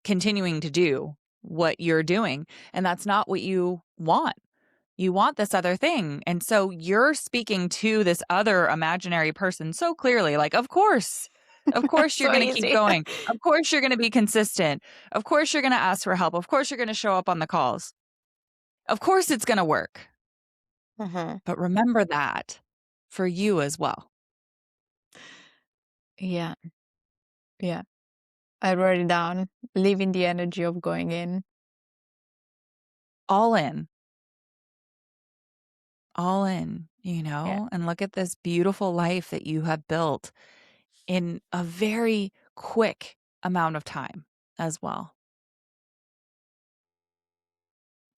continuing to do what you're doing. And that's not what you want. You want this other thing. And so you're speaking to this other imaginary person so clearly, like, of course you're So going to keep easy. going. Of course you're going to be consistent. Of course you're going to ask for help. Of course you're going to show up on the calls. Of course it's going to work. Mhm. But remember that for you as well. Yeah. Yeah. I wrote it down. Living the energy of going in. All in, Yeah. and look at this beautiful life that you have built in a very quick amount of time as well.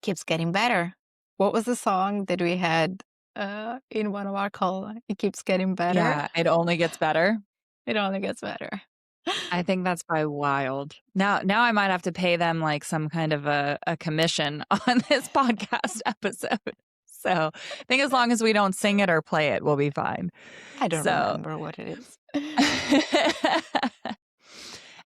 Keeps getting better. What was the song that we had in one of our call? It keeps getting better. Yeah, it only gets better. It only gets better. I think that's probably wild. Now I might have to pay them, like, some kind of a commission on this podcast episode. So, I think as long as we don't sing it or play it, we'll be fine. I don't So remember what it is.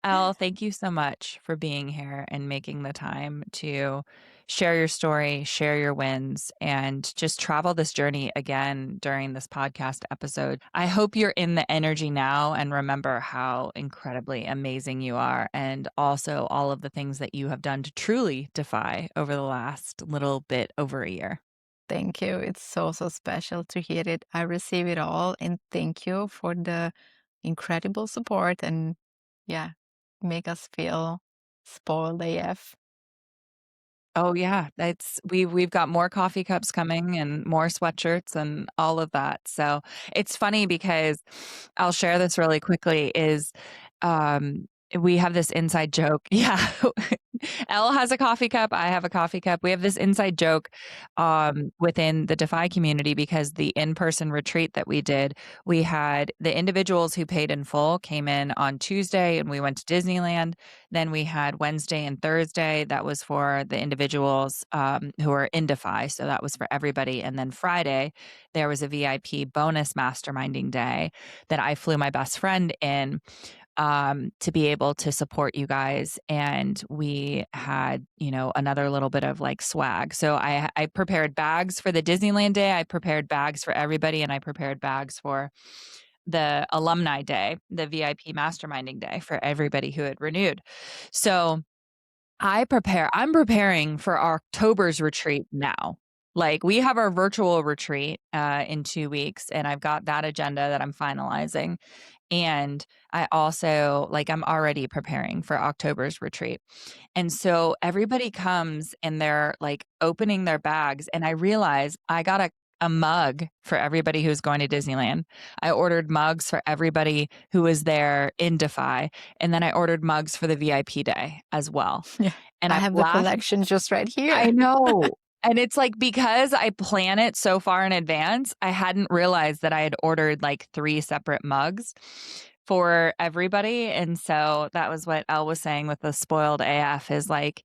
Elle, thank you so much for being here and making the time to share your story, share your wins, and just travel this journey again during this podcast episode. I hope you're in the energy now and remember how incredibly amazing you are, and also all of the things that you have done to truly defy over the last little bit over a year. Thank you. It's so, so special to hear it. I receive it all. And thank you for the incredible support and, yeah, make us feel spoiled AF. Oh yeah, we've got more coffee cups coming and more sweatshirts and all of that. So it's funny because I'll share this really quickly is we have this inside joke. Yeah. Elle has a coffee cup, I have a coffee cup. We have this inside joke within the DeFi community because the in-person retreat that we did, we had the individuals who paid in full came in on Tuesday and we went to Disneyland. Then we had Wednesday and Thursday. That was for the individuals who are in DeFi. So that was for everybody. And then Friday, there was a VIP bonus masterminding day that I flew my best friend in to be able to support you guys. And we had, another little bit of like swag. So I prepared bags for the Disneyland day. I prepared bags for everybody. And I prepared bags for the alumni day, the VIP masterminding day for everybody who had renewed. So I'm preparing for October's retreat now. Like we have our virtual retreat in 2 weeks, and I've got that agenda that I'm finalizing. And I also I'm already preparing for October's retreat. And so everybody comes and they're like opening their bags, and I realize I got a mug for everybody who's going to Disneyland. I ordered mugs for everybody who was there in DeFi, and then I ordered mugs for the VIP day as well. Yeah. And I I'm have the laughing. collection just right here. I know. And it's like because I plan it so far in advance, I hadn't realized that I had ordered like 3 separate mugs for everybody. And so that was what Elle was saying with the spoiled AF is like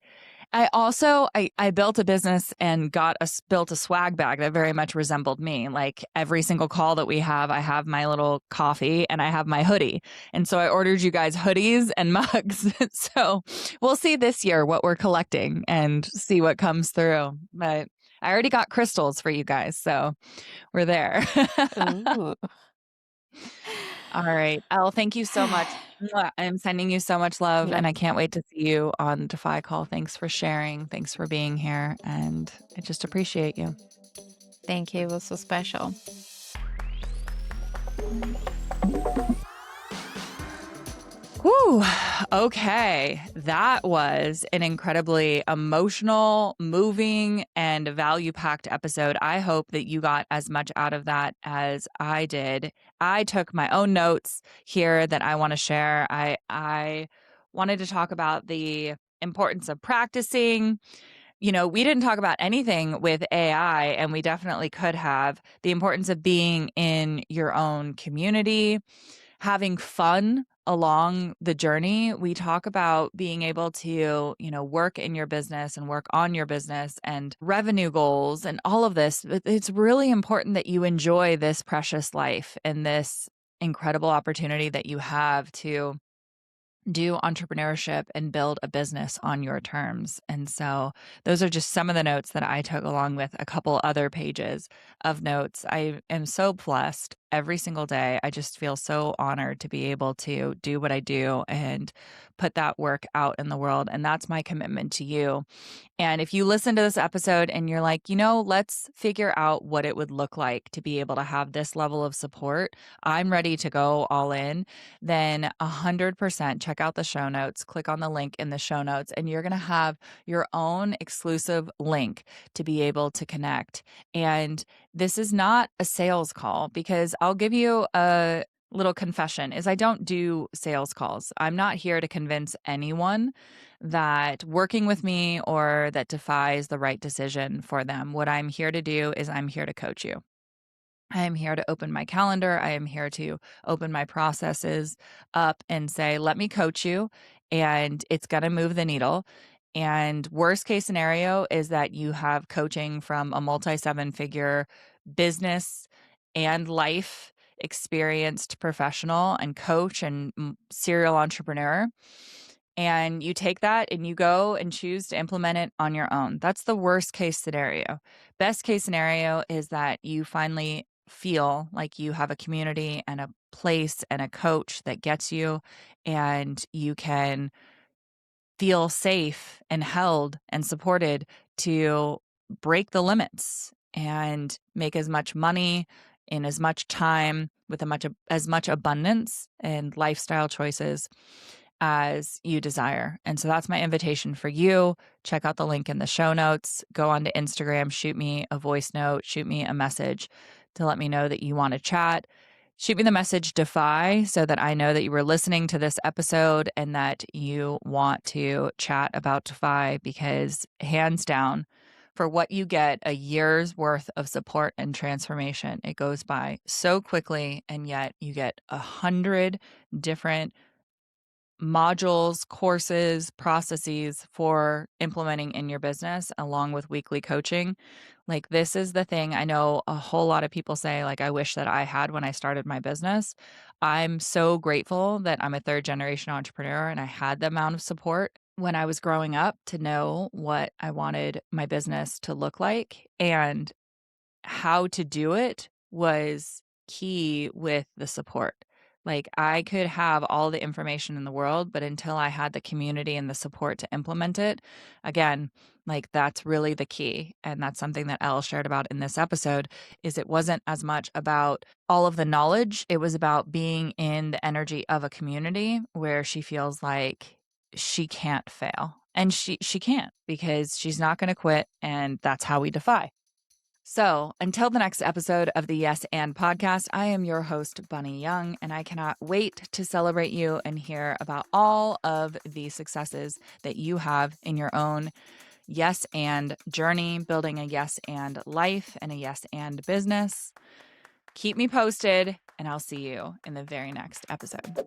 I built a business and built a swag bag that very much resembled me. Like every single call that we have, I have my little coffee and I have my hoodie. And so I ordered you guys hoodies and mugs. So we'll see this year what we're collecting and see what comes through. But I already got crystals for you guys. So we're there. Ooh. All right. Elle, thank you so much. Mwah. I'm sending you so much love, Love. and I can't wait to see you on DeFi Call. Thanks for sharing. Thanks for being here, and I just appreciate you. Thank you. It was so special. Whew. Okay. That was an incredibly emotional, moving, and value packed episode. I hope that you got as much out of that as I did. I took my own notes here that I want to share. I wanted to talk about the importance of practicing. We didn't talk about anything with AI, and we definitely could have. The importance of being in your own community, having fun along the journey. We talk about being able to, work in your business and work on your business and revenue goals and all of this. It's really important that you enjoy this precious life and this incredible opportunity that you have to do entrepreneurship and build a business on your terms. And so those are just some of the notes that I took along with a couple other pages of notes. I am so blessed every single day. I just feel so honored to be able to do what I do and put that work out in the world. And that's my commitment to you. And if you listen to this episode and you're like, let's figure out what it would look like to be able to have this level of support, I'm ready to go all in, then 100% check out the show notes, click on the link in the show notes, and you're going to have your own exclusive link to be able to connect. And this is not a sales call, because I'll give you a little confession is I don't do sales calls. I'm not here to convince anyone that working with me or that DEFY is the right decision for them. What I'm here to do is I'm here to coach you. I am here to open my calendar. I am here to open my processes up and say, let me coach you, and it's going to move the needle. And worst case scenario is that you have coaching from a multi seven figure business and life experienced professional and coach and serial entrepreneur. And you take that and you go and choose to implement it on your own. That's the worst case scenario. Best case scenario is that you finally feel like you have a community and a place and a coach that gets you, and you can feel safe and held and supported to break the limits and make as much money in as much time with as much abundance and lifestyle choices as you desire. And so that's my invitation for you. Check out the link in the show notes. Go on to Instagram, shoot me a voice note, shoot me a message to let me know that you want to chat. Shoot me the message DEFY so that I know that you were listening to this episode and that you want to chat about DEFY, because hands down, for what you get, a year's worth of support and transformation, it goes by so quickly, and yet you get 100 different modules, courses, processes for implementing in your business, along with weekly coaching. Like, this is the thing I know a whole lot of people say, like, I wish that I had when I started my business. I'm so grateful that I'm a third generation entrepreneur and I had the amount of support when I was growing up to know what I wanted my business to look like, and how to do it was key with the support. Like, I could have all the information in the world, but until I had the community and the support to implement it, again, like, that's really the key. And that's something that Elle shared about in this episode, is it wasn't as much about all of the knowledge. It was about being in the energy of a community where she feels like she can't fail. And she can't, because she's not going to quit. And that's how we defy. So, until the next episode of the Yes and podcast, I am your host, Bunny Young, and I cannot wait to celebrate you and hear about all of the successes that you have in your own yes and journey, building a yes and life and a yes and business. Keep me posted, and I'll see you in the very next episode.